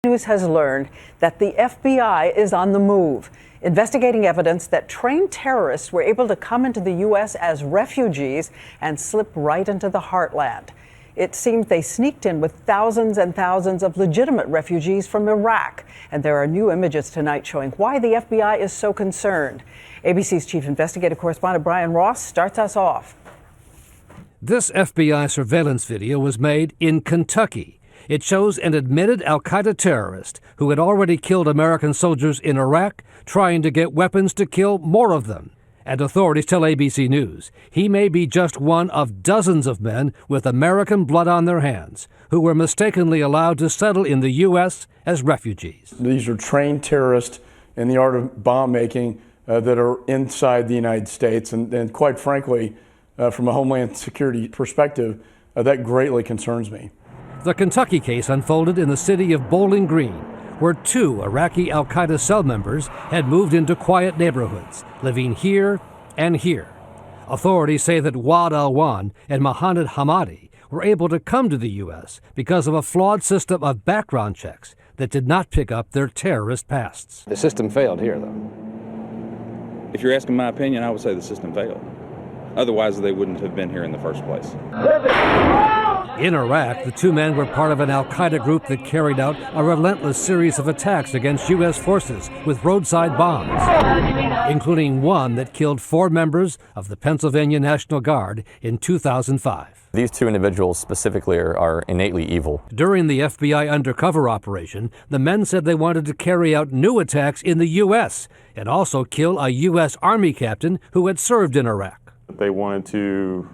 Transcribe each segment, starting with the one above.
News has learned that the FBI is on the move, investigating evidence that trained terrorists were able to come into the U.S. as refugees and slip right into the heartland. It seems they sneaked in with thousands and thousands of legitimate refugees from Iraq. And there are new images tonight showing why the FBI is so concerned. ABC's chief investigative correspondent Brian Ross starts us off. This FBI surveillance video was made in Kentucky. It shows an admitted al-Qaeda terrorist who had already killed American soldiers in Iraq, trying to get weapons to kill more of them. And authorities tell ABC News he may be just one of dozens of men with American blood on their hands who were mistakenly allowed to settle in the U.S. as refugees. These are trained terrorists in the art of bomb making that are inside the United States. And quite frankly, from a Homeland Security perspective, that greatly concerns me. The Kentucky case unfolded in the city of Bowling Green, where two Iraqi al-Qaeda cell members had moved into quiet neighborhoods, living here and here. Authorities say that Wad al-Wan and Mohammed Hamadi were able to come to the U.S. because of a flawed system of background checks that did not pick up their terrorist pasts. The system failed here, though. If you're asking my opinion, I would say the system failed. Otherwise, they wouldn't have been here in the first place. In Iraq, the two men were part of an al-Qaeda group that carried out a relentless series of attacks against U.S. forces with roadside bombs, including one that killed 4 members of the Pennsylvania National Guard in 2005. These two individuals specifically are innately evil. During the FBI undercover operation, the men said they wanted to carry out new attacks in the U.S. and also kill a U.S. Army captain who had served in Iraq. They wanted to,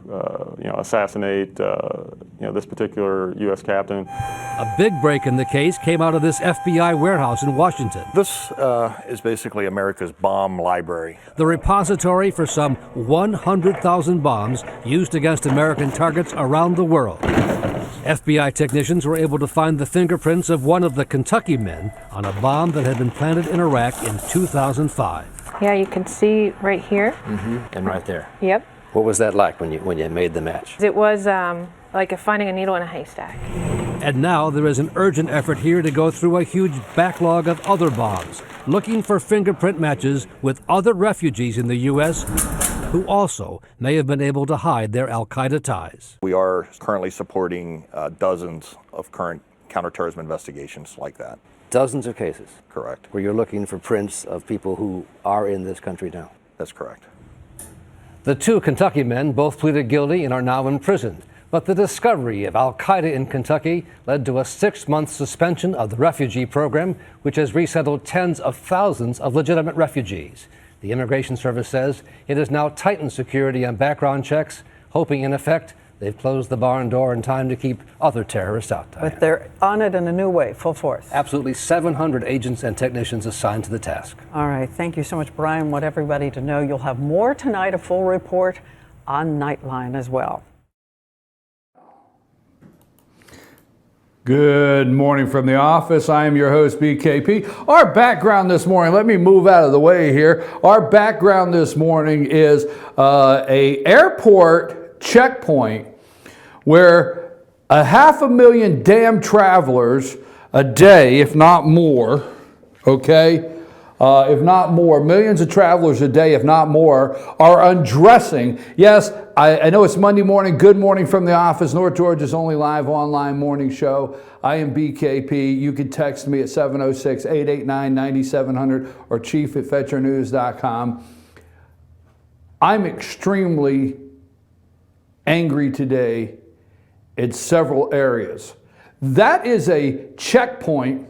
assassinate, this particular U.S. captain. A big break in the case came out of this FBI warehouse in Washington. This is basically America's bomb library. The repository for some 100,000 bombs used against American targets around the world. FBI technicians were able to find the fingerprints of one of the Kentucky men on a bomb that had been planted in Iraq in 2005. Yeah, you can see right here. And right there. Yep. What was that like when you made the match? It was like finding a needle in a haystack. And now there is an urgent effort here to go through a huge backlog of other bombs, looking for fingerprint matches with other refugees in the U.S. who also may have been able to hide their al-Qaeda ties. We are currently supporting dozens of current counterterrorism investigations like that. Dozens of cases? Correct. Where you're looking for prints of people who are in this country now? That's correct. The two Kentucky men both pleaded guilty and are now imprisoned. But the discovery of al-Qaeda in Kentucky led to a 6-month suspension of the refugee program, which has resettled tens of thousands of legitimate refugees. The Immigration Service says it has now tightened security on background checks, hoping in effect they've closed the barn door in time to keep other terrorists out. But they're on it in a new way, full force. Absolutely 700 agents and technicians assigned to the task. All right. Thank you so much, Brian. Want everybody to know you'll have more tonight, a full report on Nightline as well. Good morning from the office. I am your host, BKP. Our background this morning, let me move out of the way here. Our background this morning is a airport checkpoint where 500,000 damn travelers a day, if not more, okay, if not more, millions of travelers a day, if not more, are undressing. Yes, I know it's Monday morning. Good morning from the office, North Georgia's only live online morning show. I am BKP. You can text me at 706-889-9700 or chief@fetchernews.com. I'm extremely angry today in several areas. That is a checkpoint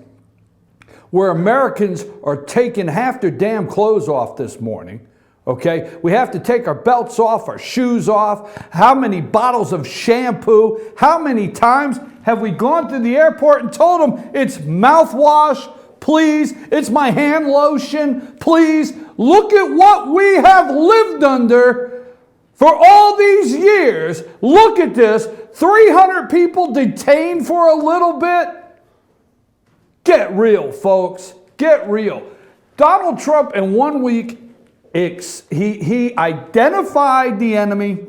where Americans are taking half their damn clothes off this morning. Okay, we have to take our belts off, our shoes off. How many bottles of shampoo? How many times have we gone to the airport and told them it's mouthwash, please? It's my hand lotion, please. Look at what we have lived under for all these years. Look at this. 300 people detained for a little bit. Get real, folks. Get real. Donald Trump in 1 week, he identified the enemy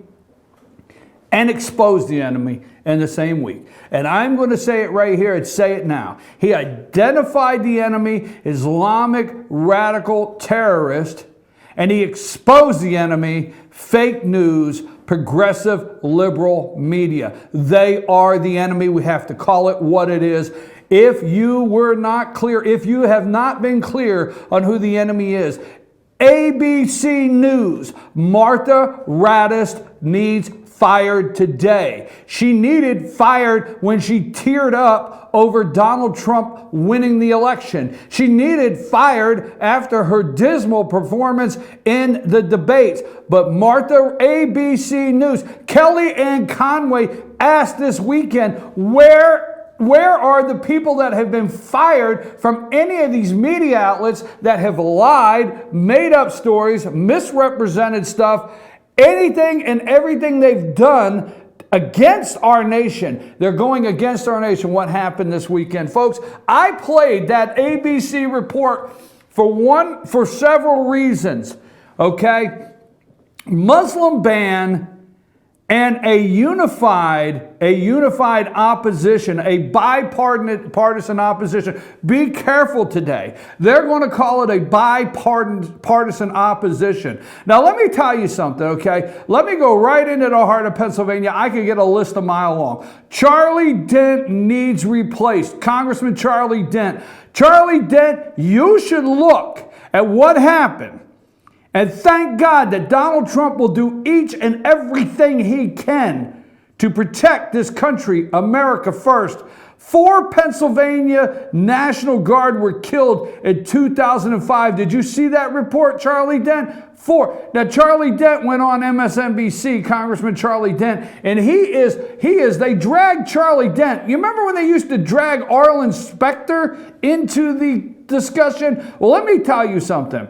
and exposed the enemy in the same week. And I'm going to say it right here and say it now. He identified the enemy, Islamic radical terrorist, and he exposed the enemy, fake news, progressive liberal media. They are the enemy. We have to call it what it is. If you were not clear, if you have not been clear on who the enemy is, ABC News, Martha Raddatz needs fired today. She needed fired when she teared up over Donald Trump winning the election. She needed fired after her dismal performance in the debates. But Martha, ABC News, Kellyanne Conway asked this weekend, where are the people that have been fired from any of these media outlets that have lied, made up stories, misrepresented stuff, anything and everything they've done against our nation? They're going against our nation. What happened this weekend? Folks, I played that ABC report for several reasons, okay? Muslim ban and a unified opposition, a bipartisan opposition. Be careful today. They're going to call it a bipartisan opposition. Now, let me tell you something, okay? Let me go right into the heart of Pennsylvania. I could get a list a mile long. Charlie Dent needs replaced. Congressman Charlie Dent. Charlie Dent, you should look at what happened. And thank God that Donald Trump will do each and everything he can to protect this country, America first. 4 Pennsylvania National Guard were killed in 2005. Did you see that report, Charlie Dent? 4. Now, Charlie Dent went on MSNBC, Congressman Charlie Dent, and they dragged Charlie Dent. You remember when they used to drag Arlen Specter into the discussion? Well, let me tell you something.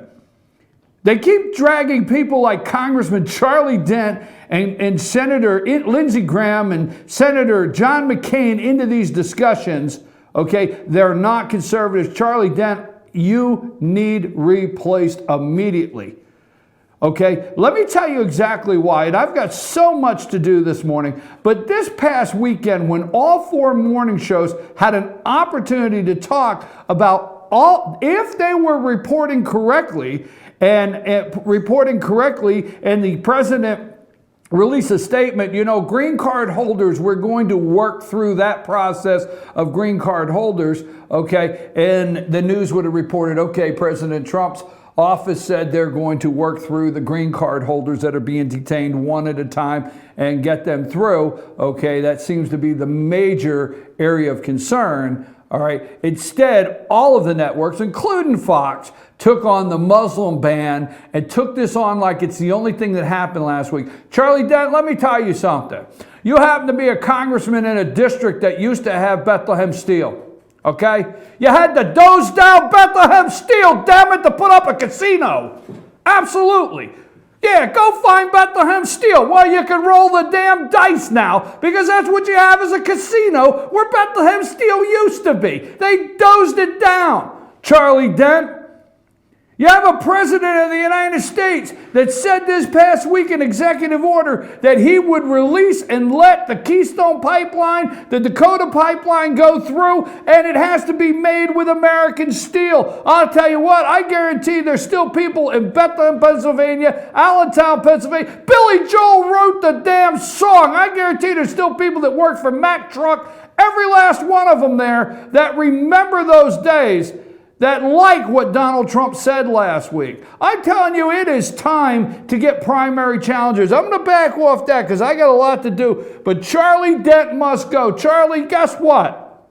They keep dragging people like Congressman Charlie Dent and Senator Lindsey Graham and Senator John McCain into these discussions, okay? They're not conservatives. Charlie Dent, you need replaced immediately, okay? Let me tell you exactly why, and I've got so much to do this morning, but this past weekend when all 4 morning shows had an opportunity to talk about if they were reporting correctly, and the president released a statement, green card holders, we're going to work through that process of green card holders, okay? And the news would have reported, okay, President Trump's office said they're going to work through the green card holders that are being detained one at a time and get them through, okay? That seems to be the major area of concern. All right. Instead, all of the networks, including Fox, took on the Muslim ban and took this on like it's the only thing that happened last week. Charlie Dent, let me tell you something. You happen to be a congressman in a district that used to have Bethlehem Steel. Okay? You had to doze down Bethlehem Steel, damn it, to put up a casino. Absolutely. Yeah, go find Bethlehem Steel. Well, you can roll the damn dice now because that's what you have as a casino where Bethlehem Steel used to be. They dozed it down. Charlie Dent, you have a president of the United States that said this past week in executive order that he would release and let the Keystone Pipeline, the Dakota Pipeline go through, and it has to be made with American steel. I'll tell you what, I guarantee there's still people in Bethlehem, Pennsylvania, Allentown, Pennsylvania. Billy Joel wrote the damn song. I guarantee there's still people that work for Mack Truck, every last one of them there, that remember those days, that like what Donald Trump said last week. I'm telling you, it is time to get primary challengers. I'm going to back off that because I got a lot to do. But Charlie Dent must go. Charlie, guess what?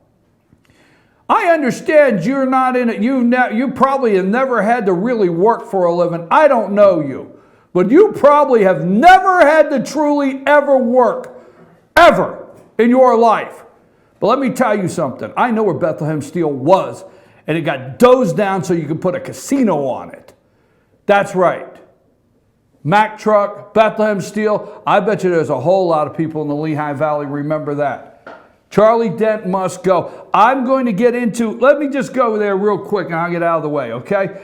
I understand you're not in it. You probably have never had to really work for a living. I don't know you. But you probably have never had to truly ever work, ever, in your life. But let me tell you something. I know where Bethlehem Steel was. And it got dozed down so you could put a casino on it. That's right. Mack Truck, Bethlehem Steel. I bet you there's a whole lot of people in the Lehigh Valley remember that. Charlie Dent must go. I'm going to get into, let me just go there real quick and I'll get out of the way, okay?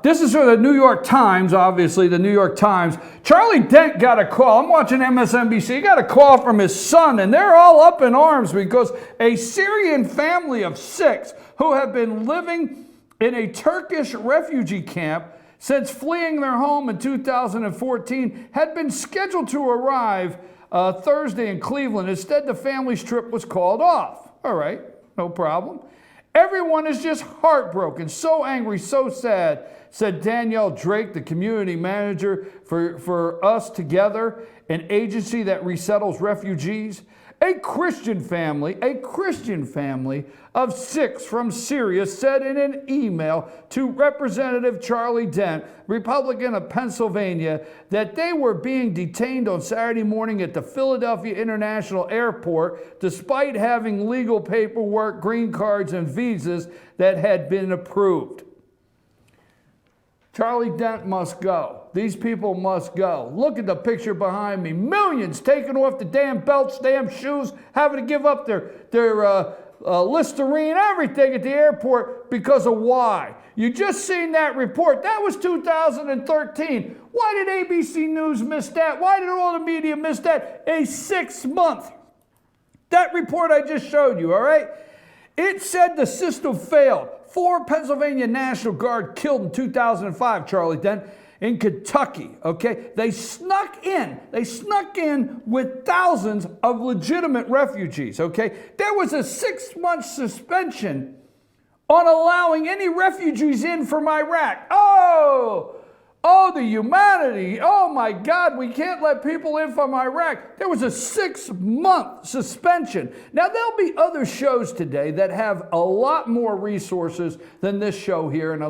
this is for the New York Times, obviously, the New York Times. Charlie Dent got a call. I'm watching MSNBC. He got a call from his son, and they're all up in arms because a Syrian family of 6 who have been living in a Turkish refugee camp since fleeing their home in 2014 had been scheduled to arrive Thursday in Cleveland. Instead, the family's trip was called off. All right, no problem. Everyone is just heartbroken, so angry, so sad, said Danielle Drake, the community manager for Us Together, an agency that resettles refugees. A Christian family of 6 from Syria said in an email to Representative Charlie Dent, Republican of Pennsylvania, that they were being detained on Saturday morning at the Philadelphia International Airport despite having legal paperwork, green cards, and visas that had been approved. Charlie Dent must go. These people must go. Look at the picture behind me. Millions taking off the damn belts, damn shoes, having to give up their Listerine, everything at the airport because of why? You just seen that report. That was 2013. Why did ABC News miss that? Why did all the media miss that? A 6-month. That report I just showed you, all right? It said the system failed. 4 Pennsylvania National Guard killed in 2005, Charlie Dent, in Kentucky, okay? They snuck in with thousands of legitimate refugees, okay? There was a 6-month suspension on allowing any refugees in from Iraq. Oh, the humanity. Oh my God, we can't let people in from Iraq. There was a 6-month suspension. Now, there'll be other shows today that have a lot more resources than this show here and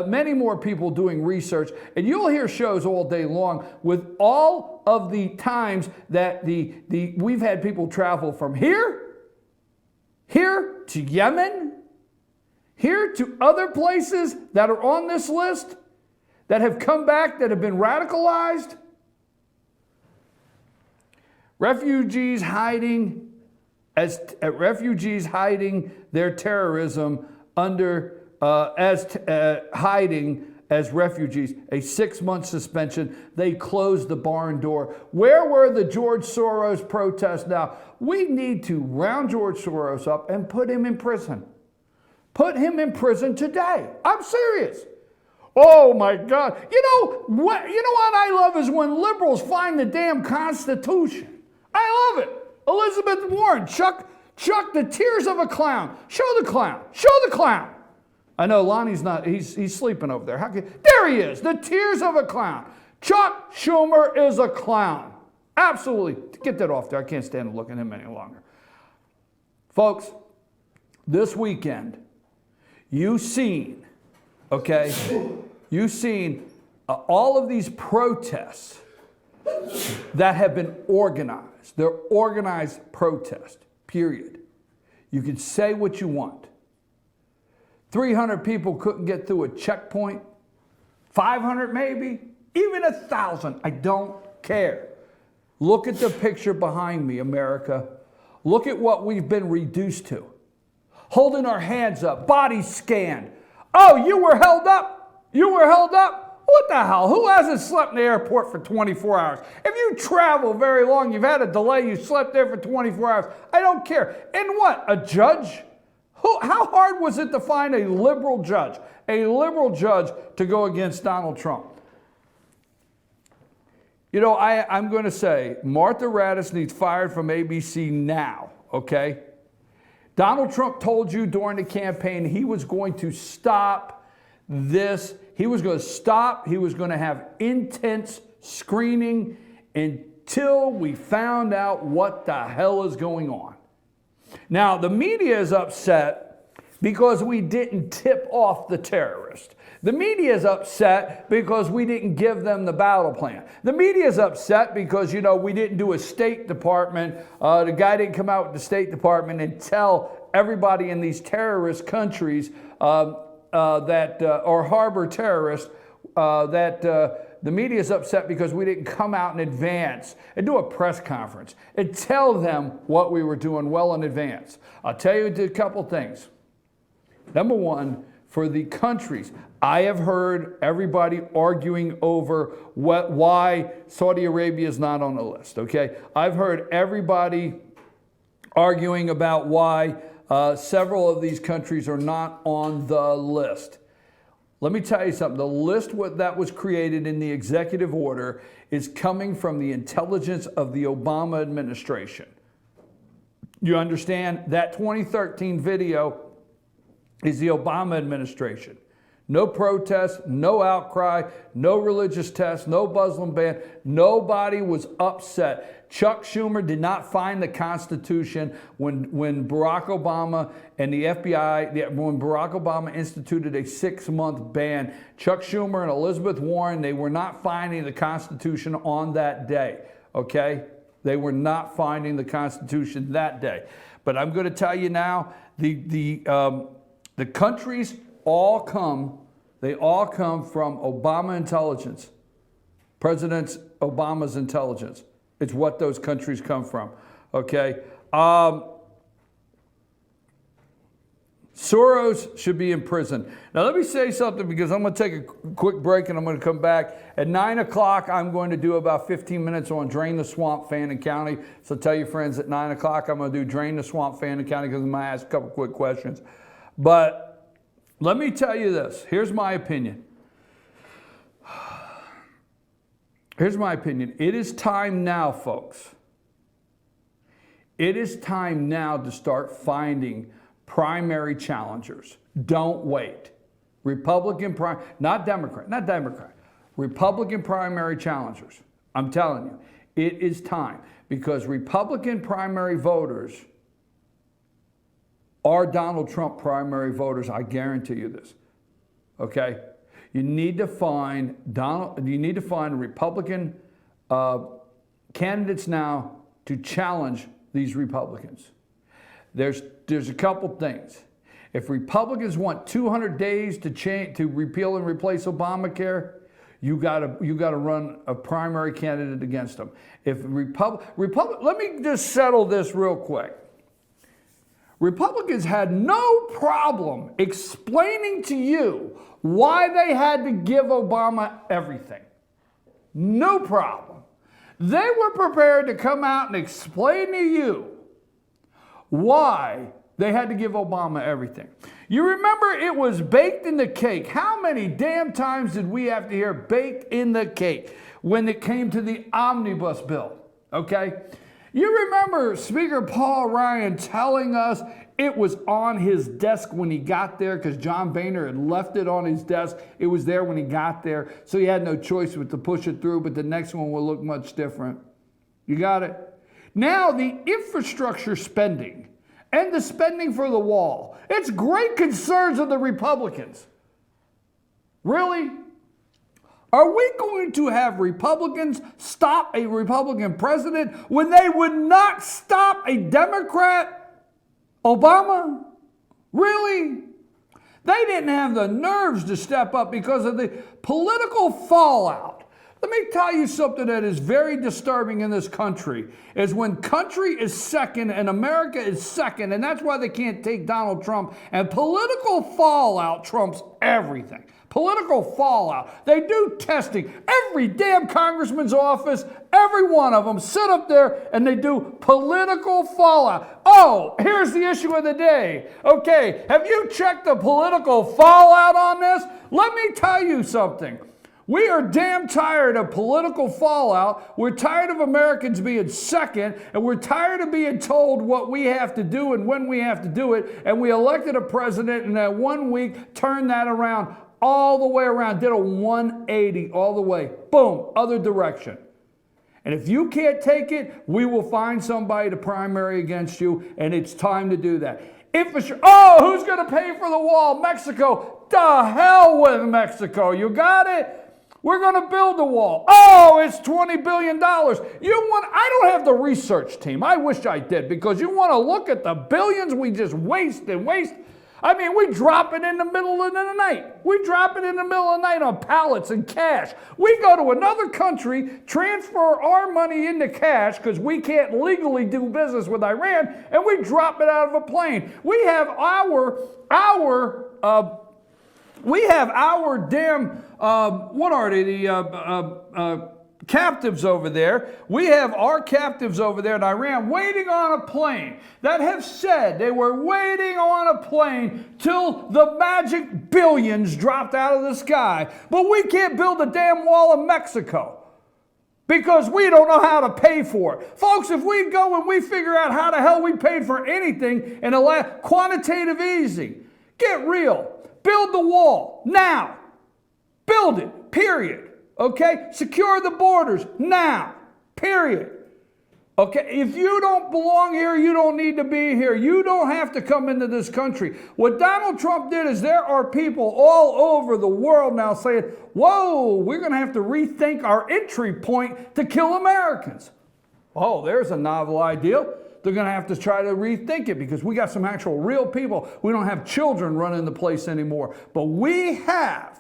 many more people doing research. And you'll hear shows all day long with all of the times that we've had people travel from here to Yemen, here to other places that are on this list, that have come back, that have been radicalized. Refugees hiding their terrorism hiding as refugees. A 6-month suspension. They closed the barn door. Where were the George Soros protests now? We need to round George Soros up and put him in prison. Put him in prison today. I'm serious. Oh my God. You know what I love is when liberals find the damn Constitution. I love it. Elizabeth Warren, Chuck the tears of a clown. Show the clown. Show the clown. I know Lonnie's not, he's sleeping over there. There he is, the tears of a clown. Chuck Schumer is a clown. Absolutely. Get that off there. I can't stand to look at him any longer. Folks, this weekend, you've seen all of these protests that have been organized. They're organized protests, period. You can say what you want. 300 people couldn't get through a checkpoint. 500 maybe, even 1,000. I don't care. Look at the picture behind me, America. Look at what we've been reduced to. Holding our hands up, bodies scanned. Oh, you were held up? You were held up? What the hell? Who hasn't slept in the airport for 24 hours? If you travel very long, you've had a delay, you slept there for 24 hours. I don't care. And what? A judge? How hard was it to find a liberal judge to go against Donald Trump? You know, I'm going to say Martha Raddatz needs fired from ABC now, okay? Donald Trump told you during the campaign he was going to stop this. He was going to have intense screening until we found out what the hell is going on. Now, the media is upset because we didn't tip off the terrorist. The media is upset because we didn't give them the battle plan. The media is upset because, we didn't do a State Department. The guy didn't come out with the State Department and tell everybody in these terrorist countries that harbor terrorists the media is upset because we didn't come out in advance and do a press conference and tell them what we were doing well in advance. I'll tell you a couple things. Number one, for the countries. I have heard everybody arguing over why Saudi Arabia is not on the list, okay? I've heard everybody arguing about why several of these countries are not on the list. Let me tell you something. The list that was created in the executive order is coming from the intelligence of the Obama administration. You understand? That 2013 video is the Obama administration. No protests, no outcry, no religious tests, no Muslim ban. Nobody was upset. Chuck Schumer did not find the Constitution when Barack Obama and the FBI, when Barack Obama instituted a 6-month ban. Chuck Schumer and Elizabeth Warren, they were not finding the Constitution on that day, okay? They were not finding the Constitution that day. But I'm going to tell you now, the countries all come from Obama intelligence, President Obama's intelligence. It's what those countries come from, okay? Soros should be in prison. Now let me say something, because I'm going to take a quick break and I'm going to come back. At 9 o'clock, I'm going to do about 15 minutes on Drain the Swamp, Fannin County. So tell your friends at 9 o'clock I'm going to do Drain the Swamp, Fannin County, because I'm going to ask a couple quick questions. But let me tell you this. Here's my opinion. Here's my opinion. It is time now, folks. It is time now to start finding primary challengers. Don't wait. Not Democrat. Republican primary challengers. I'm telling you, it is time, because Republican primary voters are Donald Trump primary voters. I guarantee you this. Okay? You need to find Republican candidates now to challenge these Republicans. There's a couple things. If Republicans want 200 days to repeal and replace Obamacare, you got to run a primary candidate against them. If let me just settle this real quick. Republicans had no problem explaining to you why they had to give Obama everything. No problem. They were prepared to come out and explain to you why they had to give Obama everything. You remember it was baked in the cake. How many damn times did we have to hear baked in the cake when it came to the omnibus bill? Okay? You remember Speaker Paul Ryan telling us it was on his desk when he got there, because John Boehner had left it on his desk. It was there when he got there, so he had no choice but to push it through, but the next one will look much different. You got it? Now the infrastructure spending and the spending for the wall, it's great concerns of the Republicans. Really? Are we going to have Republicans stop a Republican president when they would not stop a Democrat, Obama? Really? They didn't have the nerves to step up because of the political fallout. Let me tell you something that is very disturbing in this country, is when country is second and America is second, and that's why they can't take Donald Trump, and political fallout trumps everything. Political fallout. They do testing. Every damn congressman's office, every one of them sit up there and they do political fallout. Oh, here's the issue of the day. Okay, have you checked the political fallout on this? Let me tell you something. We are damn tired of political fallout. We're tired of Americans being second, and we're tired of being told what we have to do and when we have to do it. And we elected a president, and that 1 week turned that around all the way around, did a 180 all the way. Boom, other direction. And if you can't take it, we will find somebody to primary against you, and it's time to do that. Oh, who's going to pay for the wall? Mexico. The hell with Mexico. You got it? We're going to build the wall. Oh, it's $20 billion. I don't have the research team. I wish I did, because you want to look at the billions we just waste. I mean, we drop it in the middle of the night. We drop it in the middle of the night on pallets and cash. We go to another country, transfer our money into cash because we can't legally do business with Iran, and we drop it out of a plane. We have our We have our damn, what are they, the captives over there. We have our captives over there in Iran waiting on a plane that have said they were waiting on a plane till the magic billions dropped out of the sky. But we can't build a damn wall of Mexico because we don't know how to pay for it. Folks, if we go and we figure out how the hell we paid for anything in a quantitative easy, get real. Build the wall now. Build it, period. Okay? Secure the borders now, period. Okay? If you don't belong here, you don't need to be here. You don't have to come into this country. What Donald Trump did is there are people all over the world now saying, whoa, we're going to have to rethink our entry point to kill Americans. Oh, there's a novel idea. They're going to have to try to rethink it because we got some actual real people. We don't have children running the place anymore. But we have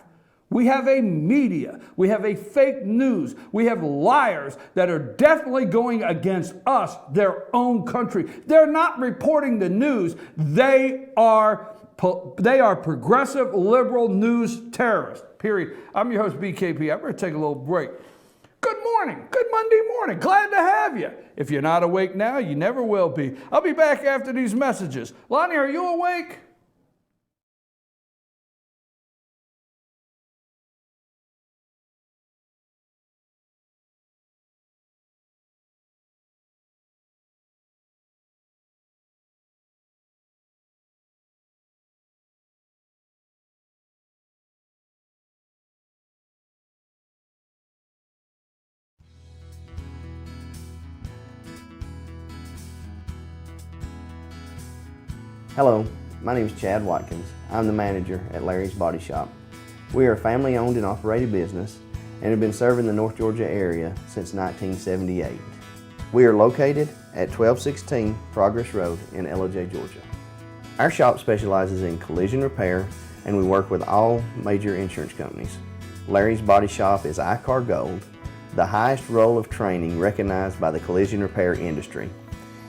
a media, we have a fake news, we have liars that are definitely going against us, their own country. They're not reporting the news. They are progressive liberal news terrorists, period. I'm your host, BKP. I'm going to take a little break. Good morning. Good Monday morning. Glad to have you. If you're not awake now, you never will be. I'll be back after these messages. Lonnie, are you awake? Hello, my name is Chad Watkins. I'm the manager at Larry's Body Shop. We are a family-owned and operated business and have been serving the North Georgia area since 1978. We are located at 1216 Progress Road in LOJ, Georgia. Our shop specializes in collision repair and we work with all major insurance companies. Larry's Body Shop is ICAR Gold, the highest role of training recognized by the collision repair industry.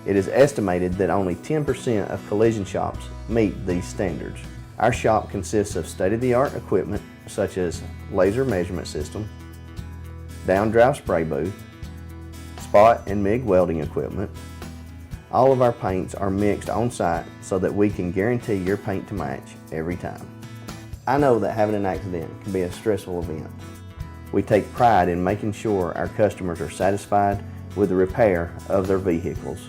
It is estimated that only 10% of collision shops meet these standards. Our shop consists of state-of-the-art equipment such as laser measurement system, down-drive spray booth, spot and MIG welding equipment. All of our paints are mixed on-site so that we can guarantee your paint to match every time. I know that having an accident can be a stressful event. We take pride in making sure our customers are satisfied with the repair of their vehicles.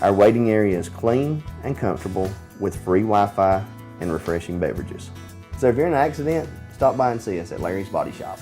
Our waiting area is clean and comfortable with free Wi-Fi and refreshing beverages. So if you're in an accident, stop by and see us at Larry's Body Shop.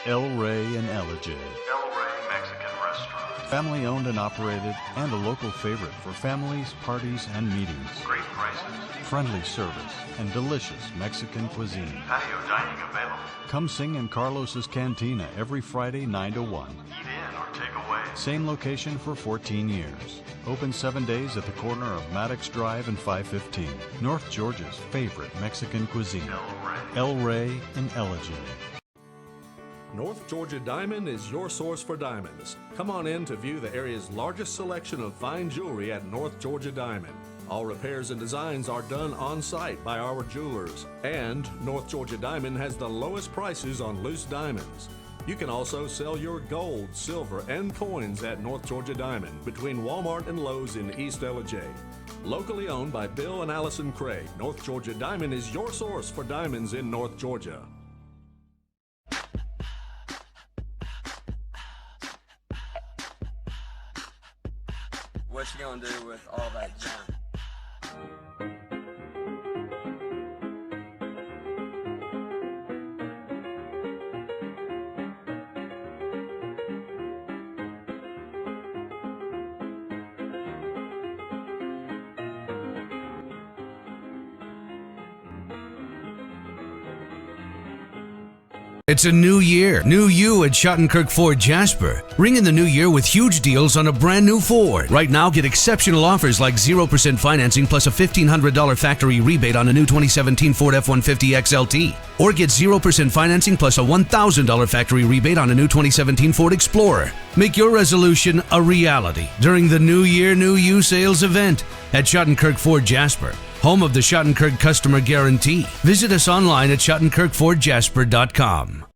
El Rey and Ellijay. El Rey Mexican Restaurant. Family owned and operated and a local favorite for families, parties, and meetings. Great prices. Friendly service and delicious Mexican cuisine. Patio dining available. Come sing in Carlos's Cantina every Friday 9 to 1. Eat in or take away. Same location for 14 years. Open 7 days at the corner of Maddox Drive and 515. North Georgia's favorite Mexican cuisine. El Rey and Ellijay. North Georgia Diamond is your source for diamonds. Come on in to view the area's largest selection of fine jewelry at North Georgia Diamond. All repairs and designs are done on-site by our jewelers. And North Georgia Diamond has the lowest prices on loose diamonds. You can also sell your gold, silver, and coins at North Georgia Diamond between Walmart and Lowe's in East Ellijay. Locally owned by Bill and Allison Craig, North Georgia Diamond is your source for diamonds in North Georgia. What you gonna do with all that junk? It's a new year. New you at Schottenkirk Ford Jasper. Ring in the new year with huge deals on a brand new Ford. Right now, get exceptional offers like 0% financing plus a $1,500 factory rebate on a new 2017 Ford F-150 XLT. Or get 0% financing plus a $1,000 factory rebate on a new 2017 Ford Explorer. Make your resolution a reality during the New Year, New You sales event at Schottenkirk Ford Jasper. home of the Schottenkirk Customer Guarantee. Visit us online at SchottenkirkFordJasper.com.